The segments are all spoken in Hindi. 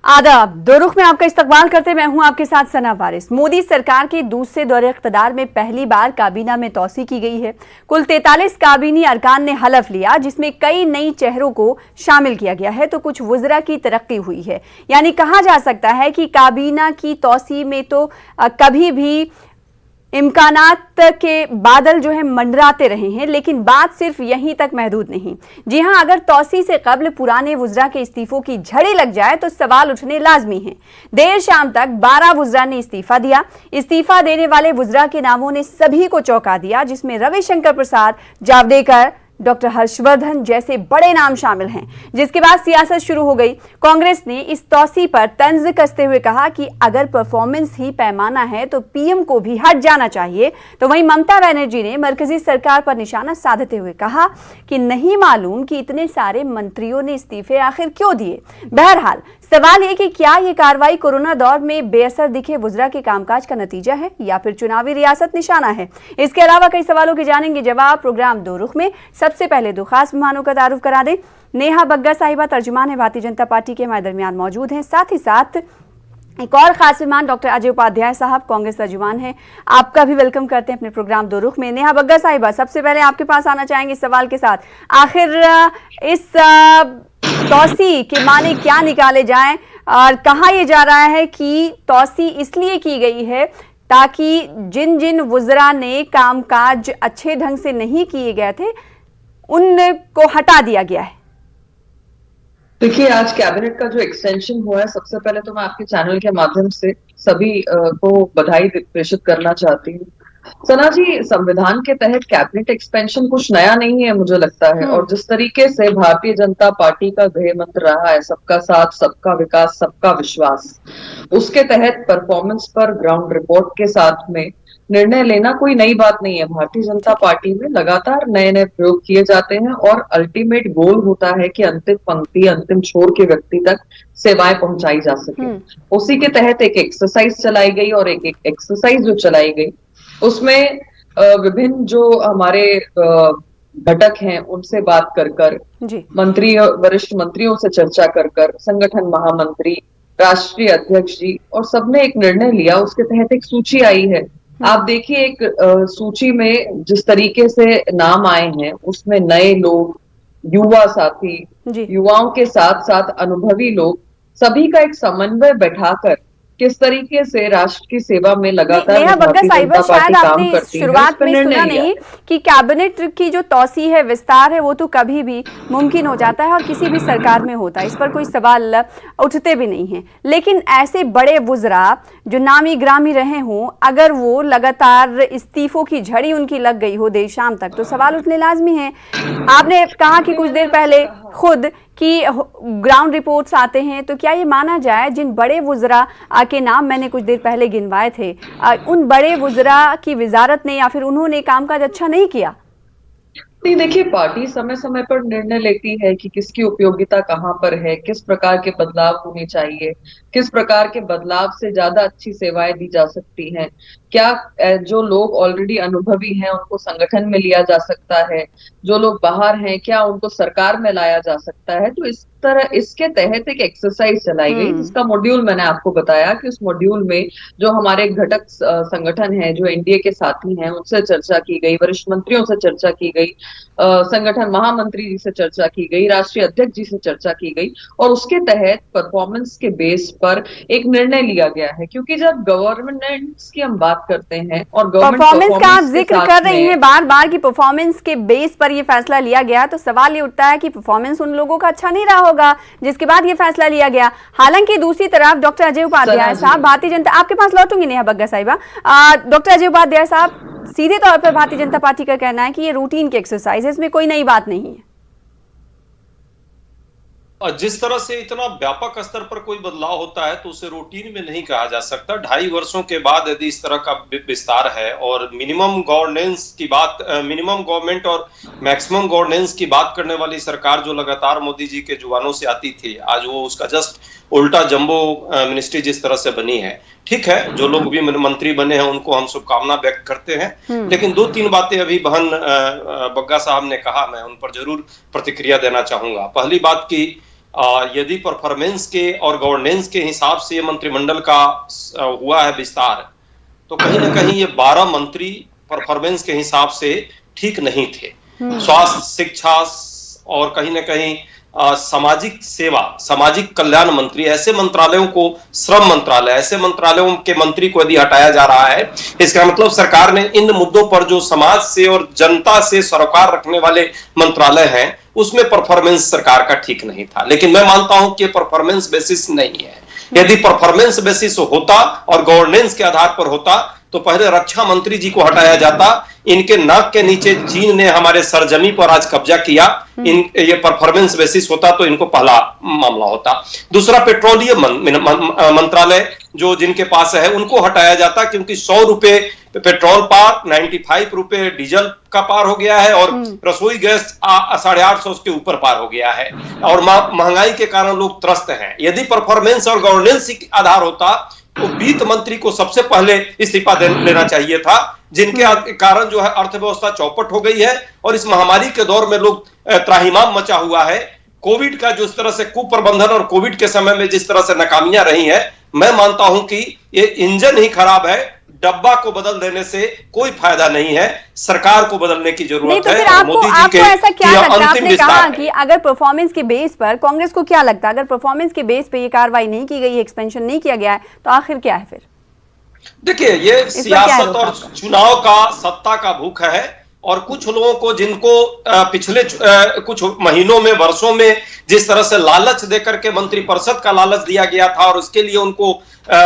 आदाब। दो रुख में आपका इस्तकबाल करते मैं हूं आपके साथ सना वारिस। मोदी सरकार के दूसरे दौरे इख्तिदार में पहली बार काबीना में तौसी की गई है। कुल 43 काबीनी अरकान ने हलफ लिया, जिसमें कई नई चेहरों को शामिल किया गया है तो कुछ वज़रा की तरक्की हुई है। यानी कहा जा सकता है कि काबीना की तौसी में तो कभी भी इम्कानात के बादल जो है मंडराते रहे हैं, लेकिन बात सिर्फ यहीं तक महदूद नहीं। जी हां, अगर तौसी से कबल पुराने वुज़रा के इस्तीफों की झड़ी लग जाए तो सवाल उठने लाजमी हैं। देर शाम तक 12 वुज़रा ने इस्तीफा दिया। इस्तीफा देने वाले वुज़रा के नामों ने सभी को चौंका दिया, जिसमें रविशंकर प्रसाद, जावड़ेकर, डॉक्टर हर्षवर्धन जैसे बड़े नाम शामिल हैं। जिसके बाद सियासत शुरू हो गई। कांग्रेस ने इस तौसी पर तंज कसते हुए कहा कि अगर परफॉर्मेंस ही पैमाना है तो पीएम को भी हट जाना चाहिए। तो वहीं ममता बनर्जी ने मरकजी सरकार पर निशाना साधते हुए कहा कि नहीं मालूम कि इतने सारे मंत्रियों ने इस्तीफे आखिर क्यों दिए। बहरहाल सवाल ये कि क्या ये कार्रवाई कोरोना दौर में बेअसर दिखे वुज़रा के कामकाज का नतीजा है या फिर चुनावी रियासत निशाना है। इसके अलावा कई सवालों के जानेंगे जवाब प्रोग्राम दो रुख में। सबसे पहले दो खास मेहमानों का तारुफ करा दें। नेहा बग्गा साहिबा तर्जुमान है भारतीय जनता पार्टी के, हमारे दरमियान मौजूद हैं। साथ ही साथ एक और खास मेहमान डॉक्टर अजय उपाध्याय साहब, कांग्रेस तर्जुमान है। आपका भी वेलकम करते हैं अपने प्रोग्राम दो रुख में। नेहा बग्गा साहिबा, सबसे पहले आपके पास आना चाहेंगे सवाल के साथ। आखिर इस तौसी के माने क्या निकाले जाएं और कहा यह जा रहा है कि तौसी इसलिए की गई है ताकि जिन जिन वुज़रा ने कामकाज अच्छे ढंग से नहीं किए गए थे उनको हटा दिया गया है। देखिए, आज कैबिनेट का जो एक्सटेंशन हुआ है, सबसे पहले तो मैं आपके चैनल के माध्यम से सभी को बधाई प्रेषित करना चाहती हूँ। सना जी, संविधान के तहत कैबिनेट एक्सपेंशन कुछ नया नहीं है मुझे लगता है। और जिस तरीके से भारतीय जनता पार्टी का गृह मंत्र रहा है सबका साथ, सबका विकास, सबका विश्वास, उसके तहत परफॉर्मेंस पर ग्राउंड रिपोर्ट के साथ में निर्णय लेना कोई नई बात नहीं है। भारतीय जनता पार्टी में लगातार नए नए प्रयोग किए जाते हैं और अल्टीमेट गोल होता है कि अंतिम पंक्ति, अंतिम छोर के व्यक्ति तक सेवाएं पहुंचाई जा सके। उसी के तहत एक एक्सरसाइज चलाई गई और एक एक्सरसाइज जो चलाई गई उसमें विभिन्न जो हमारे घटक हैं उनसे बात कर मंत्री, वरिष्ठ मंत्रियों से चर्चा कर संगठन महामंत्री, राष्ट्रीय अध्यक्ष जी और सबने एक निर्णय लिया। उसके तहत एक सूची आई है। आप देखिए, एक सूची में जिस तरीके से नाम आए हैं उसमें नए लोग, युवा साथी, युवाओं के साथ साथ अनुभवी लोग, सभी का एक समन्वय बैठाकर किस तरीके से राष्ट्र की सेवा में लगातार भारतीय जनता पार्टी काम करती है। शुरुआत में सुना नहीं कि कैबिनेट की जो तौसी है, विस्तार है, वो तो कभी भी मुमकिन हो जाता है और किसी भी सरकार में होता है, इस पर कोई सवाल उठते भी नहीं है। लेकिन ऐसे बड़े वुज़रा जो नामी ग्रामी रहे हों, अगर वो लगातार इस्तीफों की झड़ी उनकी लग गई हो देर शाम तक, तो सवाल उठने लाजमी है। आपने कहा कि कुछ देर पहले खुद कि ग्राउंड रिपोर्ट्स आते हैं, तो क्या ये माना जाए जिन बड़े वुज़रा के नाम मैंने कुछ देर पहले गिनवाए थे, उन बड़े वुज़रा की वजारत ने या फिर उन्होंने कामकाज अच्छा नहीं किया? नहीं, देखिए, पार्टी समय समय पर निर्णय लेती है कि किसकी उपयोगिता कहाँ पर है, किस प्रकार के बदलाव होने चाहिए, किस प्रकार के बदलाव से ज्यादा अच्छी सेवाएं दी जा सकती हैं, क्या जो लोग ऑलरेडी अनुभवी हैं उनको संगठन में लिया जा सकता है, जो लोग बाहर हैं क्या उनको सरकार में लाया जा सकता है। तो इस तरह इसके तहत एक एक्सरसाइज चलाई गई जिसका मॉड्यूल मैंने आपको बताया कि उस मॉड्यूल में जो हमारे घटक संगठन है, जो एनडीए के साथी हैं, उनसे चर्चा की गई, वरिष्ठ मंत्रियों से चर्चा की गई, संगठन महामंत्री जी से चर्चा की गई, राष्ट्रीय अध्यक्ष जी से चर्चा की गई और उसके तहत परफॉर्मेंस के बेस पर एक निर्णय लिया गया है। क्योंकि जब गवर्नेंस की हम बात करते हैं और परफॉर्मेंस का आप जिक्र कर रही हैं बार बार कि परफॉर्मेंस के बेस पर ये फैसला लिया गया, तो सवाल ये उठता है कि परफॉर्मेंस उन लोगों का अच्छा नहीं रहा होगा जिसके बाद ये फैसला लिया गया। हालांकि दूसरी तरफ डॉक्टर अजय उपाध्याय साहब, भारतीय जनता, आपके पास लौटूंगी नेहा बग्गा साहिबा, डॉक्टर अजय उपाध्याय साहब, सीधे तौर पर भारतीय जनता पार्टी का कहना है कि ये रूटीन की एक्सरसाइज है, इसमें कोई नई बात नहीं है। जिस तरह से इतना व्यापक स्तर पर कोई बदलाव होता है तो उसे रूटीन में नहीं कहा जा सकता। 2.5 वर्षों के बाद यदि इस तरह का विस्तार है और मिनिमम गवर्नेंस की बात, मिनिमम गवर्नमेंट और मैक्सिमम गवर्नेंस की बात करने वाली सरकार जो लगातार मोदी जी के जुबानों से आती थी, आज वो उसका जस्ट उल्टा जंबो मिनिस्ट्री जिस तरह से बनी है। ठीक है, जो लोग भी मंत्री बने हैं उनको हम शुभकामना व्यक्त करते हैं, लेकिन 2-3 बातें अभी बहन बग्गा साहब ने कहा, मैं उन पर जरूर प्रतिक्रिया देना चाहूंगा। पहली बात की यदि परफॉर्मेंस के और गवर्नेंस के हिसाब से मंत्रिमंडल का हुआ है विस्तार, तो कहीं ना कहीं ये 12 मंत्री परफॉर्मेंस के हिसाब से ठीक नहीं थे। स्वास्थ्य, शिक्षा और कहीं ना कहीं सामाजिक सेवा, सामाजिक कल्याण मंत्री, ऐसे मंत्रालयों को, श्रम मंत्रालय, ऐसे मंत्रालयों के मंत्री को यदि हटाया जा रहा है, इसका मतलब सरकार ने इन मुद्दों पर जो समाज से और जनता से सरोकार रखने वाले मंत्रालय हैं, उसमें परफॉर्मेंस सरकार का ठीक नहीं था। लेकिन मैं मानता हूं कि परफॉर्मेंस बेसिस नहीं है। यदि परफॉर्मेंस बेसिस होता और गवर्नेंस के आधार पर होता तो पहले रक्षा मंत्री जी को हटाया जाता। इनके नाक के नीचे चीन ने हमारे सरजमी पर आज कब्जा किया। ये परफॉर्मेंस बेसिस होता तो इनको पहला मामला होता। दूसरा, पेट्रोलियम मंत्रालय जो जिनके पास है उनको हटाया जाता, क्योंकि 100 रुपए पेट्रोल पार, 95 रुपए डीजल का पार हो गया है और रसोई गैस 850 उसके ऊपर पार हो गया है और महंगाई के कारण लोग त्रस्त हैं। यदि परफॉर्मेंस और गवर्नेंस आधार होता तो वित्त मंत्री को सबसे पहले इस्तीफा लेना चाहिए था, जिनके कारण जो है अर्थव्यवस्था चौपट हो गई है और इस महामारी के दौर में लोग त्राहिमाम मचा हुआ है। कोविड का जिस तरह से कुप्रबंधन और कोविड के समय में जिस तरह से नाकामियां रही है, मैं मानता हूं कि ये इंजन ही खराब है। डब्बा को बदल देने से कोई फायदा नहीं है, सरकार को बदलने की जरूरत है। तो मोदी जी के ऐसा क्या लगता है? आपने कहा कि अगर परफॉर्मेंस के बेस पर, कांग्रेस को क्या लगता है अगर परफॉर्मेंस के बेस पे ये कार्रवाई नहीं की गई, एक्सपेंशन नहीं किया गया है, तो आखिर क्या है फिर? देखिए, ये सियासत और चुनाव का, सत्ता का भूख है और कुछ लोगों को जिनको पिछले कुछ महीनों में, वर्षों में जिस तरह से लालच देकर के मंत्रिपरिषद का लालच दिया गया था और उसके लिए उनको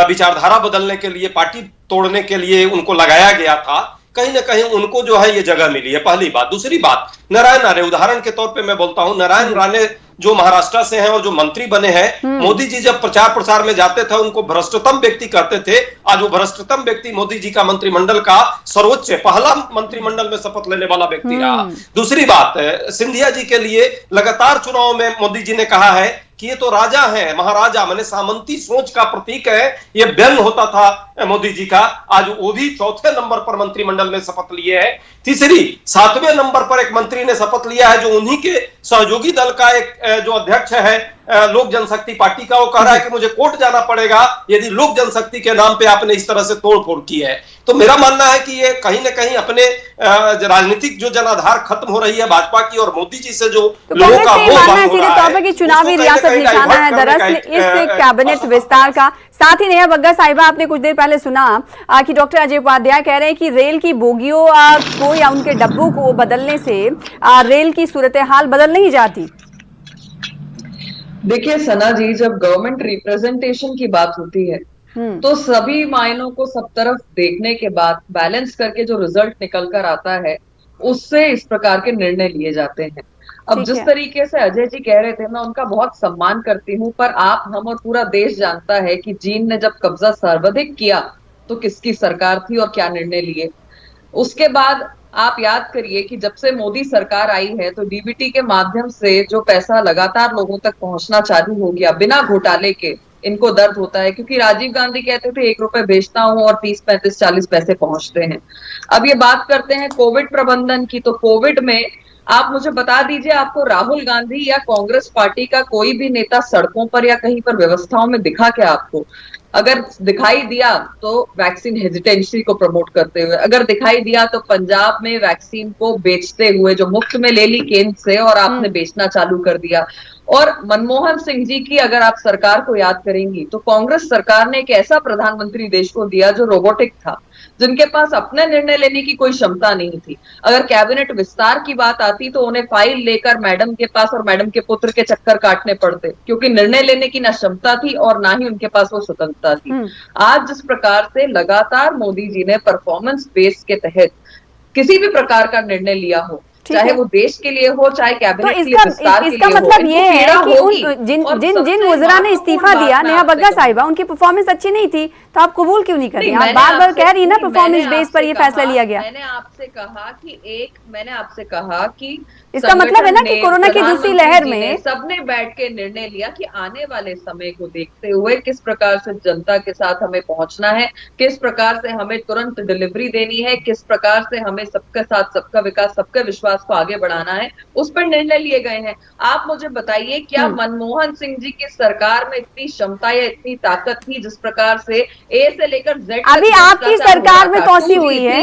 विचारधारा बदलने के लिए, पार्टी तोड़ने के लिए उनको लगाया गया था, कहीं ना कहीं उनको जो है ये जगह मिली है, पहली बात। दूसरी बात, नारायण राणे, उदाहरण के तौर पे मैं बोलता हूं, नारायण राणे जो महाराष्ट्र से हैं और जो मंत्री बने हैं, मोदी जी जब प्रचार प्रसार में जाते थे उनको भ्रष्टतम व्यक्ति कहते थे। आज वो भ्रष्टतम व्यक्ति मोदी जी का मंत्रिमंडल का सर्वोच्च, पहला मंत्रिमंडल में शपथ लेने वाला व्यक्ति रहा। दूसरी बात, सिंधिया जी के लिए लगातार चुनाव में मोदी जी ने कहा है कि ये तो राजा हैं, महाराजा, माने सामंती सोच का प्रतीक है, ये व्यंग होता था मोदी जी का। आज वो भी चौथे नंबर पर मंत्रिमंडल में शपथ लिए है। तीसरी, 7वें नंबर पर एक मंत्री ने शपथ लिया है जो उन्हीं के सहयोगी दल का एक जो अध्यक्ष है लोक जनशक्ति पार्टी का, वो कह रहा है कि मुझे कोर्ट जाना पड़ेगा यदि लोक जनशक्ति के नाम पे आपने इस तरह से तोड़फोड़ की है। तो मेरा मानना है कि ये कहीं ना कहीं अपने राजनीतिक जो जनाधार खत्म हो रही है भाजपा की और मोदी जी से जो लोगों का वो सीधे तौर पर चुनावी रियासत निशाना है दरअसल इस कैबिनेट विस्तार का। साथ ही नेहा बग्गा साहिबा, आपने कुछ देर पहले सुना कि डॉक्टर अजय उपाध्याय कह रहे हैं कि रेल की बोगियों को या उनके डब्बों को बदलने से रेल की सूरत हाल बदल नहीं जाती। देखिए सना जी, जब गवर्नमेंट रिप्रेजेंटेशन की बात होती है तो सभी मायनों को सब तरफ देखने के बाद बैलेंस करके जो रिजल्ट निकल कर आता है उससे इस प्रकार के निर्णय लिए जाते हैं। अब जिस तरीके से अजय जी कह रहे थे, मैं उनका बहुत सम्मान करती हूँ, पर आप, हम और पूरा देश जानता है कि चीन ने जब कब्जा सर्वाधिक किया तो किसकी सरकार थी और क्या निर्णय लिए। उसके बाद आप याद करिए कि जब से मोदी सरकार आई है तो डीबीटी के माध्यम से जो पैसा लगातार लोगों तक पहुंचना चालू हो गया बिना घोटाले के। इनको दर्द होता है क्योंकि राजीव गांधी कहते थे 1 रुपए भेजता हूं और 30, 35, 40 पैसे पहुंचते हैं। अब ये बात करते हैं कोविड प्रबंधन की, तो कोविड में आप मुझे बता दीजिए, आपको राहुल गांधी या कांग्रेस पार्टी का कोई भी नेता सड़कों पर या कहीं पर व्यवस्थाओं में दिखा क्या आपको? अगर दिखाई दिया तो वैक्सीन हेजिटेंसी को प्रमोट करते हुए, अगर दिखाई दिया तो पंजाब में वैक्सीन को बेचते हुए, जो मुफ्त में ले ली केंद्र से और आपने बेचना चालू कर दिया। और मनमोहन सिंह जी की अगर आप सरकार को याद करेंगी तो कांग्रेस सरकार ने एक ऐसा प्रधानमंत्री देश को दिया जो रोबोटिक था, जिनके पास अपने निर्णय लेने की कोई क्षमता नहीं थी। अगर कैबिनेट विस्तार की बात आती तो उन्हें फाइल लेकर मैडम के पास और मैडम के पुत्र के चक्कर काटने पड़ते, क्योंकि निर्णय लेने की ना क्षमता थी और ना ही उनके पास वो स्वतंत्रता थी। आज जिस प्रकार से लगातार मोदी जी ने परफॉर्मेंस बेस के तहत किसी भी प्रकार का निर्णय लिया हो, चाहे वो देश के लिए हो, चाहे कैबिनेट के लिए विस्तार के लिए हो, इसका मतलब ये है कि जिन वज़रा ने इस्तीफा दिया, नेहा बग्गा साहिबा, उनकी परफॉर्मेंस अच्छी नहीं थी, तो आप कबूल क्यों नहीं कर रही? आप बार बार कह रही ना परफॉर्मेंस बेस पर ये फैसला लिया गया। मैंने आपसे कहा कि इसका मतलब है ना कि कोरोना की दूसरी लहर में सबने बैठ के निर्णय लिया कि आने वाले समय को देखते हुए किस प्रकार से जनता के साथ हमें पहुंचना है, किस प्रकार से हमें तुरंत डिलीवरी देनी है, किस प्रकार से हमें सबके साथ सबका विकास, सबका विश्वास विश्वास को आगे बढ़ाना है, उस पर निर्णय लिए गए हैं। आप मुझे बताइए, क्या मनमोहन सिंह जी की सरकार में इतनी क्षमता या इतनी ताकत थी जिस प्रकार से ए से लेकर जेड अभी आपकी सरकार में तौसी हुई है,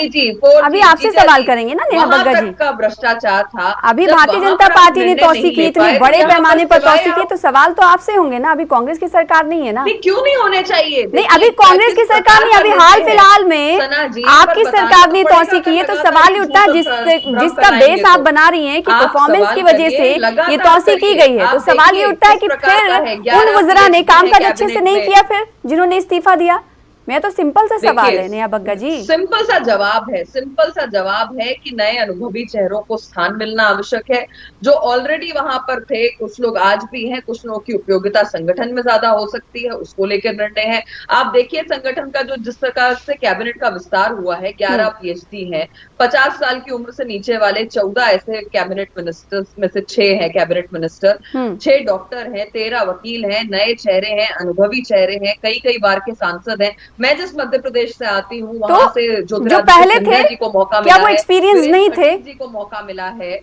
अभी आपसे सवाल करेंगे ना नेहा बग्गा जी, का भ्रष्टाचार था। अभी भारतीय जनता पार्टी ने तौसी की, इतने बड़े पैमाने पर तौसी की, तो सवाल तो आपसे होंगे ना। अभी कांग्रेस की सरकार नहीं है ना। क्यों नहीं होने चाहिए? नहीं, अभी कांग्रेस की सरकार नहीं, अभी हाल फिलहाल में आपकी सरकार ने तौसी की है, तो सवाल ये उठता है जिसका बेस आप बना रही हैं कि परफॉर्मेंस की वजह से ये तौसी की गई है, तो सवाल ये उठता है कि फिर उन वज़रा ने कामकाज अच्छे से नहीं किया फिर जिन्होंने इस्तीफा दिया। मैं तो सिंपल सा सवाल है नेहा बग्गा जी, सिंपल सा जवाब है कि नए अनुभवी चेहरों को स्थान मिलना आवश्यक है। जो ऑलरेडी वहां पर थे, कुछ लोग आज भी हैं, कुछ लोगों की उपयोगिता संगठन में ज्यादा हो सकती है, उसको लेकर निर्णय है। आप देखिए संगठन का जो जिस प्रकार से कैबिनेट का विस्तार हुआ है, 11 PhD हैं, 50 साल की उम्र से नीचे वाले 14 ऐसे कैबिनेट मिनिस्टर्स में से 6 हैं कैबिनेट मिनिस्टर, 6 डॉक्टर हैं, 13 वकील हैं, नए चेहरे हैं, अनुभवी चेहरे हैं, कई बार के सांसद हैं। मैं जिस मध्य प्रदेश से आती हूँ वहां से जो पहले थे जी को मौका क्या वो एक्सपीरियंस नहीं थे? जी को मौका मिला है,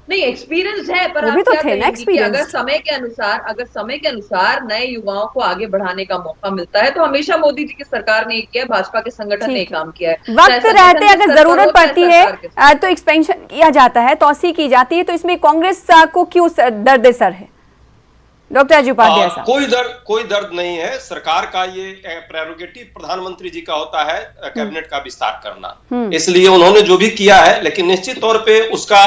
नहीं एक्सपीरियंस है, पर आप तो क्या कहेंगे कि अगर समय के अनुसार नए युवाओं को आगे बढ़ाने का मौका मिलता है, तो हमेशा मोदी जी की सरकार ने किया है, भाजपा के संगठन ने काम किया है। वक्त रहते अगर जरूरत पड़ती है तो एक्सपेंशन किया जाता है, तौसी की जाती है, तो इसमें कांग्रेस को क्यों दर्द सर है डॉक्टर अजय उपाध्याय साहब? कोई दर्द नहीं है। सरकार का ये प्रेरोगेटिव प्रधानमंत्री जी का होता है कैबिनेट का विस्तार करना, इसलिए उन्होंने जो भी किया है, लेकिन निश्चित तौर पे उसका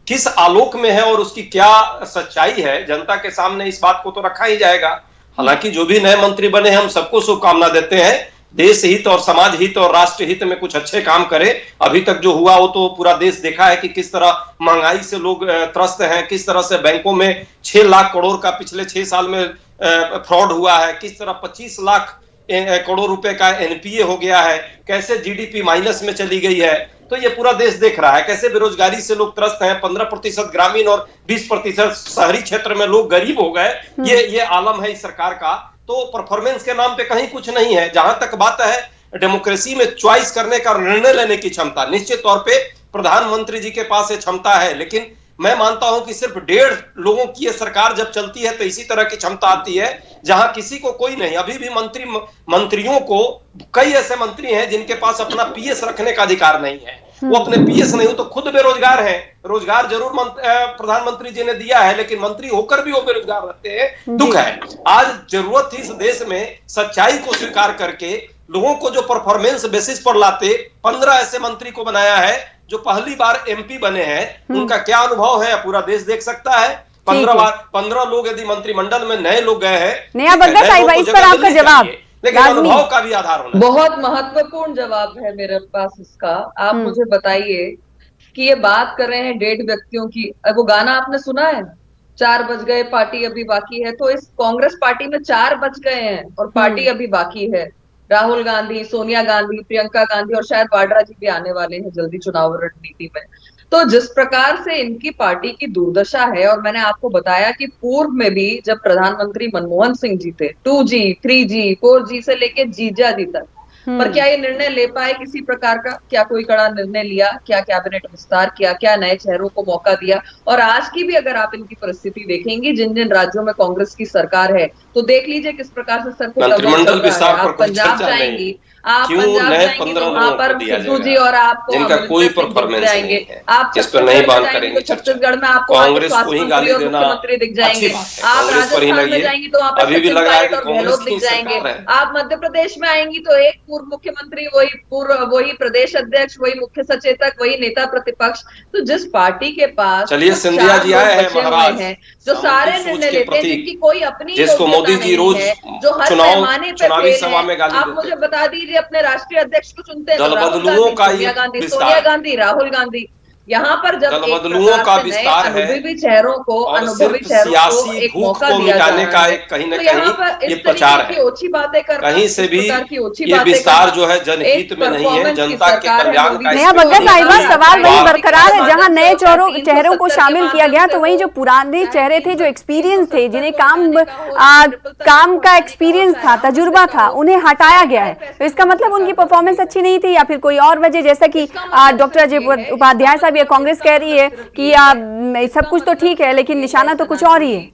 किस आलोक में है और उसकी क्या सच्चाई है, जनता के सामने इस बात को तो रखा ही जाएगा। हालांकि जो भी नए मंत्री बने हैं, हम सबको शुभकामना देते हैं, देश हित और समाज हित और राष्ट्र हित में कुछ अच्छे काम करे। अभी तक जो हुआ वो तो पूरा देश देखा है कि किस तरह महंगाई से लोग त्रस्त हैं, किस तरह से बैंकों में 6 लाख करोड़ का पिछले 6 साल में फ्रॉड हुआ है, किस तरह 25 लाख करोड़ रुपए का NPA हो गया है, कैसे GDP माइनस में चली गई है। तो ये पूरा देश देख रहा है कैसे बेरोजगारी से लोग त्रस्त हैं, 15% ग्रामीण और 20% शहरी क्षेत्र में लोग गरीब हो गए। ये आलम है इस सरकार का। तो परफॉर्मेंस के नाम पे कहीं कुछ नहीं है। जहां तक बात है डेमोक्रेसी में चॉइस करने का, निर्णय लेने की क्षमता, निश्चित तौर पे प्रधानमंत्री जी के पास ये क्षमता है, लेकिन मैं मानता हूं कि सिर्फ 1.5 लोगों की ये सरकार जब चलती है तो इसी तरह की क्षमता आती है जहां किसी को कोई नहीं। अभी भी मंत्रियों को कई ऐसे मंत्री हैं जिनके पास अपना PS रखने का अधिकार नहीं है, वो अपने PS नहीं हो तो खुद बेरोजगार हैं। रोजगार जरूर प्रधानमंत्री जी ने दिया है, लेकिन मंत्री होकर भी वो बेरोजगार रहते हैं। दुख है। आज जरूरत थी इस देश में सच्चाई को स्वीकार करके लोगों को जो परफॉर्मेंस बेसिस पर लाते। 15 ऐसे मंत्री को बनाया है जो पहली बार MP बने हैं, उनका क्या अनुभव है पूरा देश देख सकता है। 15 लोग यदि मंत्रिमंडल में नए लोग गए हैं, नेहा बग्गा साहिब इस पर आपका जवाब, लेकिन अनुभव का भी आधार होना। बहुत महत्वपूर्ण जवाब है मेरे पास इसका। आप मुझे बताइए कि ये बात कर रहे हैं 1.5 व्यक्तियों की, वो गाना आपने सुना है, 4 बज गए पार्टी अभी बाकी है। तो इस कांग्रेस पार्टी में 4 बज गए हैं और पार्टी अभी बाकी है। राहुल गांधी, सोनिया गांधी, प्रियंका गांधी और शायद वाड्रा जी भी आने वाले हैं जल्दी चुनाव रणनीति में। तो जिस प्रकार से इनकी पार्टी की दुर्दशा है, और मैंने आपको बताया कि पूर्व में भी जब प्रधानमंत्री मनमोहन सिंह जी थे, 2G, 3G, 4G से लेके जीजा जी तक, पर क्या ये निर्णय ले पाए किसी प्रकार का? क्या कोई कड़ा निर्णय लिया? क्या कैबिनेट विस्तार किया? क्या नए चेहरों को मौका दिया? और आज की भी अगर आप इनकी परिस्थिति देखेंगी, जिन जिन राज्यों में कांग्रेस की सरकार है, तो देख लीजिए किस प्रकार से सर को मंत्रिमंडल विस्तार पर पंजाब जाएंगी, आप पंजाब जाएंगे तो वहां पर सिद्धू जी और आपको जिनका कोई परफॉर्मेंस जाएंगे, आप जिस पर नहीं बात करेंगे। छत्तीसगढ़ में आपको कांग्रेस को ही गाली देना मुख्यमंत्री दिख जाएंगे, आप राजस्थान में जाएंगी तो वहां पर सचिन पायलट और गहलोत दिख जाएंगे, आप मध्य प्रदेश में आएंगी तो एक पूर्व मुख्यमंत्री, वही प्रदेश अध्यक्ष, वही मुख्य सचेतक, वही नेता प्रतिपक्ष। तो जिस पार्टी के पास चलिए सिंधिया जी आए हैं महाराज, जो सारे निर्णय लेते हैं, जिनकी कोई अपनी जिसको मोदी जी रोज जो हर पैमाने पे चुनावी सभा में गाली आप मुझे बता दीजिए अपने राष्ट्रीय अध्यक्ष को चुनते हैं दल बदलुओं का सोनिया गांधी, राहुल गांधी। यहाँ पर जब बदलुओं का विस्तार है, अनुभवी चेहरों को एक मौका दिया जाने का एक कहीं न कहीं ये प्रचार है। ओछी बातें कर कहीं से भी ये विस्तार जो है जनहित में नहीं है, जनता के कल्याण का। नेहा बग्गा साहिबा, सवाल वही बरकरार है, जहाँ नए चेहरों को शामिल किया गया तो वही जो पुराने चेहरे थे, जो एक्सपीरियंस थे, जिन्हें काम का एक्सपीरियंस था, तजुर्बा था, उन्हें हटाया गया है। तो इसका मतलब उनकी परफॉर्मेंस अच्छी नहीं थी या फिर कोई और वजह, जैसा कि डॉक्टर अजय उपाध्याय साहब है, कांग्रेस कह रही है कि सब कुछ तो ठीक है लेकिन निशाना तो कुछ और ही है।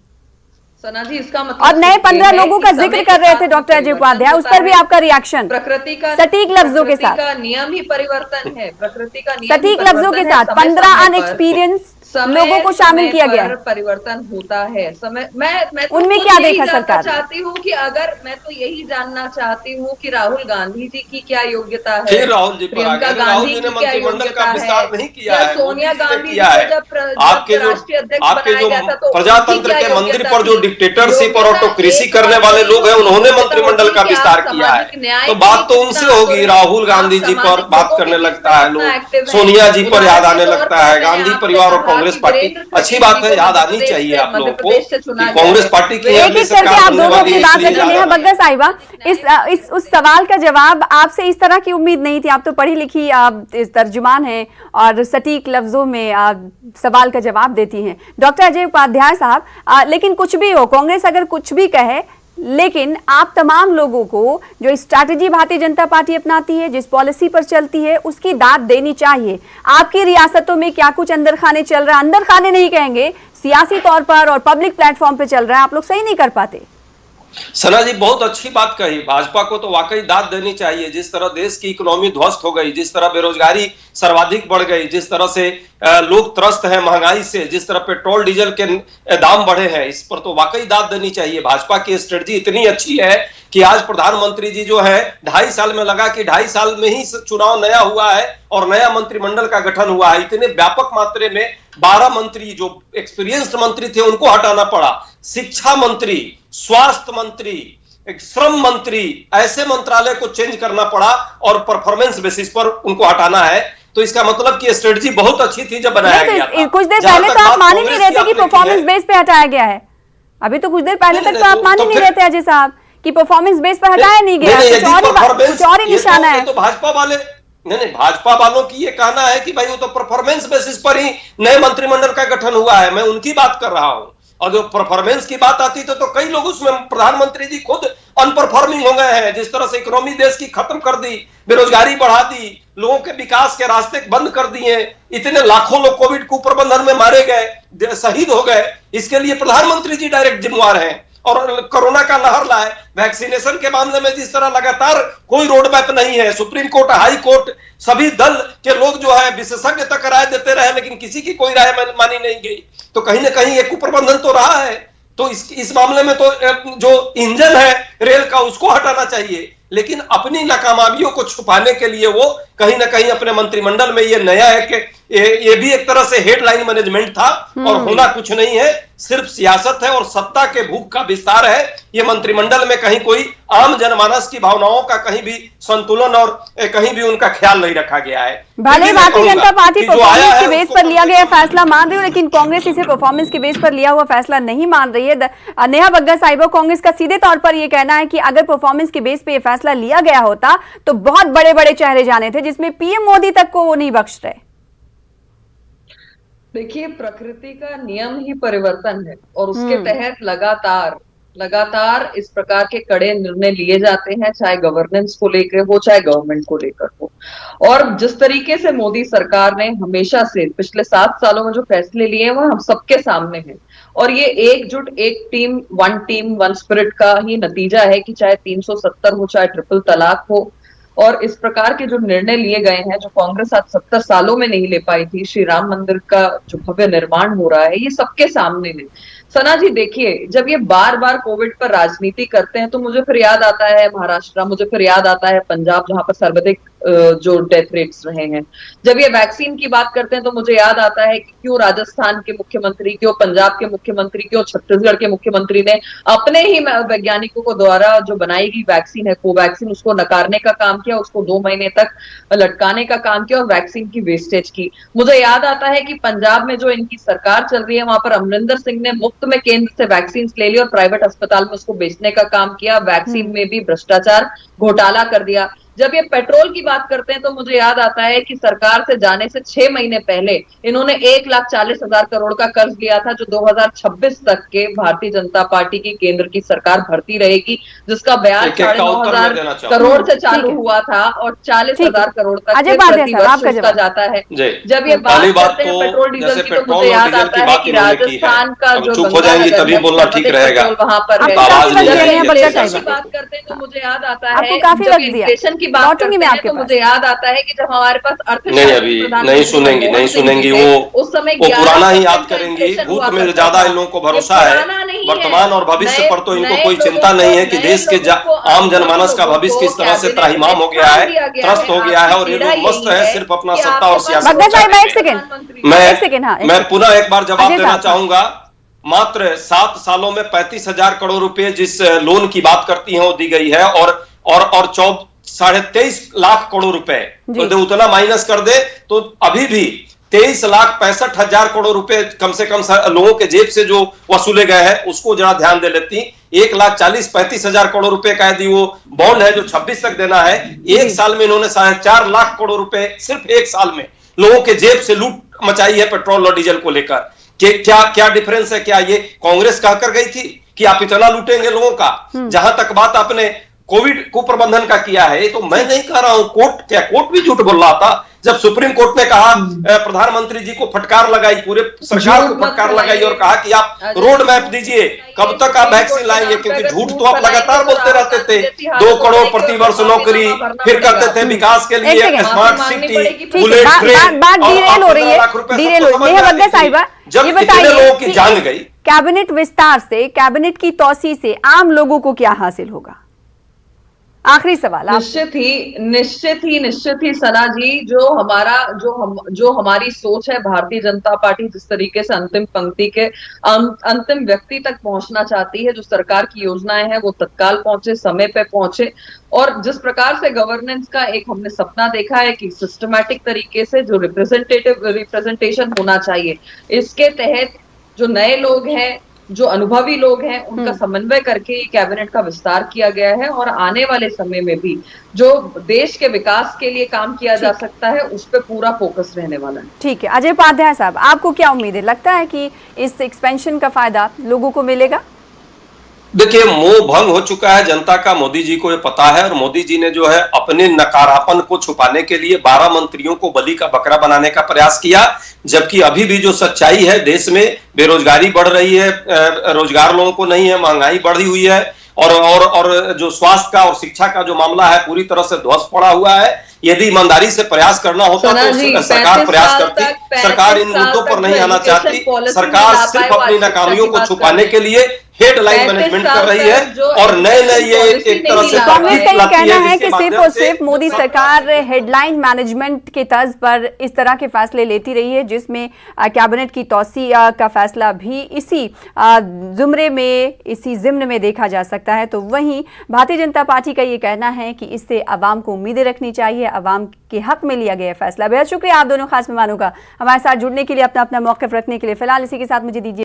सना जी, इसका मतलब और नए 15 लोगों का जिक्र कर रहे थे डॉक्टर अजय उपाध्याय, उस पर भी आपका रिएक्शन प्रकृति का सटीक लफ्जों के साथ, का नियम ही परिवर्तन है, प्रकृति का नियम सटीक लफ्जों के साथ 15 अनएक्सपीरियंस लोगों को शामिल किया गया है। परिवर्तन होता है समय। मैं तो उनमें क्या देखा सरकार चाहती हूँ कि अगर मैं तो यही जानना चाहती हूँ कि राहुल गांधी जी की क्या योग्यता है, फिर राहुल जी पर आ गए। राहुल जी ने मंत्रिमंडल का विस्तार नहीं किया है, सोनिया गांधी किया है। आपके राष्ट्रीय अध्यक्ष बनाया गया था तो प्रजातंत्र के मंत्री पर जो डिक्टेटरशिप और ऑटोक्रेसी करने वाले लोग हैं उन्होंने मंत्रिमंडल का विस्तार किया है। तो बात तो उनसे होगी, राहुल गांधी जी पर बात करने लगता है लोग, सोनिया जी पर याद आने लगता है, गांधी परिवार और कांग्रेस पार्टी। अच्छी बात है, याद आनी चाहिए आप लोगों को कि कांग्रेस पार्टी की एक एक करके आप दोनों की बात रखिए। नेहा बग्गा साहिबा, इस उस सवाल का जवाब आपसे इस तरह की उम्मीद नहीं थी। आप तो पढ़ी लिखी इस तर्जुमान हैं और सटीक लफ्जों में सवाल का जवाब देती हैं डॉक्टर अजय उपाध्याय साहब। लेकिन कुछ भी हो, कांग्रेस अगर कुछ भी कहे, लेकिन आप तमाम लोगों को जो स्ट्रैटेजी भारतीय जनता पार्टी अपनाती है, जिस पॉलिसी पर चलती है, उसकी दाद देनी चाहिए। आपकी रियासतों में क्या कुछ अंदर खाने चल रहा है, अंदर खाने नहीं कहेंगे, सियासी तौर पर और पब्लिक प्लेटफॉर्म पे चल रहा है, आप लोग सही नहीं कर पाते। सना जी बहुत अच्छी बात कही, भाजपा को तो वाकई दाद देनी चाहिए। जिस तरह देश की इकोनॉमी ध्वस्त हो गई, जिस तरह बेरोजगारी सर्वाधिक बढ़ गई, जिस तरह से लोग त्रस्त हैं महंगाई से, जिस तरह पेट्रोल डीजल के दाम बढ़े हैं, इस पर तो वाकई दाद देनी चाहिए। भाजपा की स्ट्रेटजी इतनी अच्छी है कि आज प्रधानमंत्री जी जो है 2.5 साल में लगा कि 2.5 साल में ही चुनाव नया हुआ है और नया मंत्रिमंडल का गठन हुआ है। इतने व्यापक मात्रे में 12 मंत्री जो एक्सपीरियंस्ड मंत्री थे उनको हटाना पड़ा। शिक्षा मंत्री, स्वास्थ्य मंत्री, श्रम मंत्री, ऐसे मंत्रालय को चेंज करना पड़ा और परफॉर्मेंस बेसिस पर उनको हटाना है। तो इसका मतलब कि स्ट्रेटजी बहुत अच्छी थी जब बनाया गया था। कुछ देर पहले तो आप मान ही नहीं रहे थे कि परफॉर्मेंस बेस पे हटाया गया है। अभी तो कुछ देर पहले तक तो आप मान ही नहीं रहे थे अजय साहब कि परफॉर्मेंस बेस पर हटाया नहीं गया, कुछ और ही निशाना है। तो भाजपा वाले नहीं, भाजपा वालों की ये कहना है कि भाई वो तो परफॉर्मेंस बेसिस पर ही नए मंत्रिमंडल का गठन हुआ है। मैं उनकी बात कर रहा हूं। और जो परफॉर्मेंस की बात आती तो कई लोग उसमें प्रधानमंत्री जी खुद अनपरफॉर्मिंग हो गए हैं। जिस तरह से इकोनॉमी देश की खत्म कर दी, बेरोजगारी बढ़ा दी, लोगों के विकास के रास्ते बंद कर दिए, इतने लाखों लोग कोविड कुप्रबंधन में मारे गए, शहीद हो गए, इसके लिए प्रधानमंत्री जी डायरेक्ट जिम्मेवार हैं। और कोरोना का लहर लाए, वैक्सीनेशन के मामले में जिस तरह लगातार कोई रोड मैप नहीं है, सुप्रीम कोर्ट, हाई कोर्ट, सभी दल के लोग जो है विशेषज्ञ तक राय देते रहे लेकिन किसी की कोई राय मानी नहीं गई। तो कहीं ना कहीं एक कुप्रबंधन तो रहा है। तो इस मामले में तो जो इंजन है रेल का उसको हटाना चाहिए, लेकिन अपनी नाकामयाबियों को छुपाने के लिए वो कहीं ना कहीं अपने मंत्रिमंडल में ये नया है कि ये भी एक तरह से हेडलाइन मैनेजमेंट था और होना कुछ नहीं है, सिर्फ सियासत है और सत्ता के भूख का विस्तार है। ये मंत्रिमंडल में कहीं कोई आम जनमानस की भावनाओं का कहीं भी संतुलन और कहीं भी उनका ख्याल नहीं रखा गया है। भले भारतीय जनता पार्टी परफॉर्मेंस के बेस पर लिया गया फैसला मान रही हो, लेकिन कांग्रेस इसे परफॉर्मेंस के बेस पर लिया हुआ फैसला नहीं मान रही है। नेहा बग्गा साहिबा, कांग्रेस का सीधे तौर पर यह कहना है कि अगर परफॉर्मेंस के बेस पे यह फैसला लिया गया होता तो बहुत बड़े बड़े चेहरे जाने थे, जिसमें पीएम मोदी तक को वो नहीं बख्श रहे। देखिए, प्रकृति का नियम ही परिवर्तन है और उसके तहत लगातार इस प्रकार के कड़े निर्णय लिए जाते हैं, चाहे गवर्नेंस को लेकर हो, चाहे गवर्नमेंट को लेकर हो। और जिस तरीके से मोदी सरकार ने हमेशा से पिछले 7 सालों में जो फैसले लिए वो हम सबके सामने हैं और ये एकजुट, एक टीम वन स्पिरिट का ही नतीजा है कि चाहे 370 हो, चाहे ट्रिपल तलाक हो, और इस प्रकार के जो निर्णय लिए गए हैं जो कांग्रेस आज 70 सालों में नहीं ले पाई थी, श्री राम मंदिर का जो भव्य निर्माण हो रहा है, ये सबके सामने है। सना जी देखिए, जब ये बार बार कोविड पर राजनीति करते हैं तो मुझे फिर याद आता है महाराष्ट्र, मुझे फिर याद आता है पंजाब, जहां पर सर्वाधिक जो डेथ रेट्स रहे हैं। जब ये वैक्सीन की बात करते हैं तो मुझे याद आता है कि क्यों राजस्थान के मुख्यमंत्री, क्यों पंजाब के मुख्यमंत्री, क्यों छत्तीसगढ़ के मुख्यमंत्री ने अपने ही वैज्ञानिकों को द्वारा जो बनाई गई वैक्सीन है कोवैक्सीन, उसको नकारने का काम किया, उसको 2 महीने तक लटकाने का काम किया और वैक्सीन की वेस्टेज की। मुझे याद आता है कि पंजाब में जो इनकी सरकार चल रही है वहां पर अमरिंदर सिंह ने मुफ्त में केंद्र से वैक्सीन ले ली और प्राइवेट अस्पताल में उसको बेचने का काम किया, वैक्सीन में भी भ्रष्टाचार, घोटाला कर दिया। जब ये पेट्रोल की बात करते हैं तो मुझे याद आता है कि सरकार से जाने से 6 महीने पहले इन्होंने 1,40,000 करोड़ का कर्ज लिया था, जो 2026 तक के भारतीय जनता पार्टी की केंद्र की सरकार भरती रहेगी, जिसका ब्याज 9,500 करोड़ से चालू हुआ था और 40,000 करोड़ तक प्रतिवर्ष उसका जाता है। जब ये बात करते हैं पेट्रोल डीजल की, तो मुझे याद आता है कि राजस्थान का जो वहां पर है, बात करते हैं तो मुझे याद आता है, जब इन्फ्लेशन की बात करते हैं तो मुझे याद आता है कि जब हमारे पास नहीं सुनेंगी वो उस समय पुराना ही याद करेंगी। भूत में ज्यादा इन लोगों को भरोसा है, वर्तमान और भविष्य पर तो इनको कोई चिंता नहीं है कि देश के आम जनमानस का भविष्य किस तरह से त्राहिमाम हो गया है, त्रस्त हो गया है, और ये लोग मस्त है सिर्फ अपना सत्ता और सियासत। मैं पुनः एक बार जवाब देना चाहूंगा। मात्र 7 सालों में 35,000 करोड़ रुपए जिस लोन की बात करती है वो दी गई है, और 23.5 लाख करोड़ रुपए, तो उतना माइनस कर दे तो अभी भी 23,65,000 करोड़ रुपए कम से कम लोगों के जेब से जो वसूले गए हैं उसको जरा ध्यान दे लेती। 1,40,35,000 करोड़ रुपए का यदि वो बॉन्ड है जो 26 तक देना है, एक साल में इन्होंने 4.5 लाख करोड़ रुपए सिर्फ एक साल में लोगों के जेब से लूट मचाई है पेट्रोल और डीजल को लेकर। क्या डिफरेंस है? क्या ये कांग्रेस कहकर गई थी कि आप इतना लूटेंगे लोगों का? जहां तक बात आपने कोविड को प्रबंधन का किया है, ये तो मैं नहीं कह रहा हूं, कोर्ट भी झूठ बोल रहा था। जब सुप्रीम कोर्ट ने कहा, प्रधानमंत्री जी को फटकार लगाई, पूरे सरकार को फटकार लगाई और कहा कि आप रोड मैप दीजिए, कब तक आप वैक्सीन लाएंगे, क्योंकि झूठ तो आप लगातार बोलते रहते थे। 2 करोड़ प्रतिवर्ष नौकरी, फिर करते थे विकास के लिए स्मार्ट सिटी, बुलेट ट्रेन, जब इतने लोगों की जान गई। कैबिनेट विस्तार से, कैबिनेट की तौसी से आम लोगों को क्या हासिल होगा? आखिरी सवाल। निश्चित ही सना जी, जो हमारी सोच है, भारतीय जनता पार्टी जिस तरीके से अंतिम पंक्ति के अंतिम व्यक्ति तक पहुंचना चाहती है, जो सरकार की योजनाएं हैं वो तत्काल पहुंचे, समय पे पहुंचे, और जिस प्रकार से गवर्नेंस का एक हमने सपना देखा है कि सिस्टमैटिक तरीके से जो रिप्रेजेंटेशन होना चाहिए, इसके तहत जो नए लोग हैं, जो अनुभवी लोग हैं, उनका समन्वय करके कैबिनेट का विस्तार किया गया है, और आने वाले समय में भी जो देश के विकास के लिए काम किया जा सकता है उस पर पूरा फोकस रहने वाला है। ठीक है, अजय उपाध्याय साहब, आपको क्या उम्मीद है? लगता है कि इस एक्सपेंशन का फायदा लोगों को मिलेगा? देखिए, मोह भंग हो चुका है जनता का, मोदी जी को ये पता है, और मोदी जी ने जो है अपने नकारापन को छुपाने के लिए 12 मंत्रियों को बलि का बकरा बनाने का प्रयास किया, जबकि अभी भी जो सच्चाई है, देश में बेरोजगारी बढ़ रही है, रोजगार लोगों को नहीं है, महंगाई बढ़ी हुई है, और जो स्वास्थ्य का और शिक्षा का जो मामला है पूरी तरह से ध्वस्त पड़ा हुआ है। यदि ईमानदारी से प्रयास करना होता तो सरकार प्रयास करती। सरकार इन मुद्दों पर नहीं आना चाहती। सरकार सिर्फ अपनी नाकामियों को छुपाने के लिए हेडलाइन मैनेजमेंट कर रही है, और नए ये एक तरह से कांग्रेस का ये कहना है कि सिर्फ और सिर्फ मोदी सरकार हेडलाइन मैनेजमेंट के तर्ज पर इस तरह के फैसले लेती रही है, जिसमें कैबिनेट की तौसी का फैसला भी इसी जुमरे में, इसी जिम्न में देखा जा सकता है। तो वहीं भारतीय जनता पार्टी का ये कहना है कि इससे आवाम को उम्मीदें रखनी चाहिए, आवाम के हक में लिया गया फैसला। बेहद शुक्रिया आप दोनों खास मेहमानों का हमारे साथ जुड़ने के लिए, अपना मौक़िफ़ रखने के लिए। फिलहाल इसी के साथ मुझे दीजिए